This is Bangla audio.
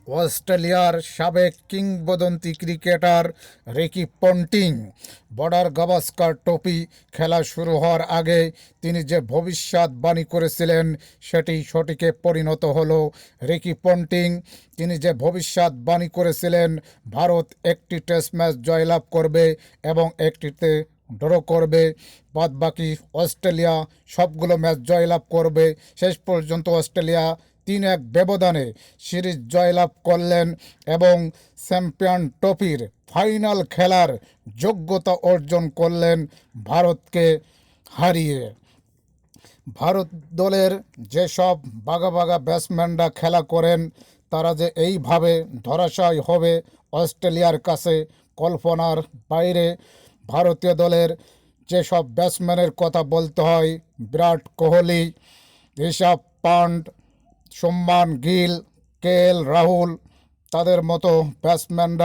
অস্ট্রেলিয়ার সাবেক কিংবদন্তি cricketer Ricky Ponting border Gavaskar trophy খেলা শুরু হওয়ার আগে তিনি যে ভবিষ্যৎবাণী করেছিলেন সেটি সঠিকে পরিণত হলো। রিকি পন্টিং তিনি যে ভবিষ্যৎবাণী করেছিলেন ভারত একটি টেস্ট ম্যাচ জয়লাভ করবে এবং একটিতে ড্র করবে, বাদবাকি অস্ট্রেলিয়া সবগুলো ম্যাচ জয়লাভ করবে। শেষ পর্যন্ত অস্ট্রেলিয়া 3-1 ব্যবধানে সিরিজ জয়লাভ করলেন এবং চ্যাম্পিয়ন ট্রফির ফাইনাল খেলার যোগ্যতা অর্জন করলেন ভারতকে হারিয়ে। ভারত দলের যেসব বাঘা বাঘা ব্যাটসম্যানরা খেলা করেন তারা যে এইভাবে ধরাশায়ী হবে অস্ট্রেলিয়ার কাছে কল্পনার বাইরে। ভারতীয় দলের যেসব ব্যাটসম্যানের কথা বলতে হয়, বিরাট কোহলি, ঋষভ পান্ট, শুভমান গিল, কে এল রাহুল, তাদের মতো ব্যাটসম্যানরা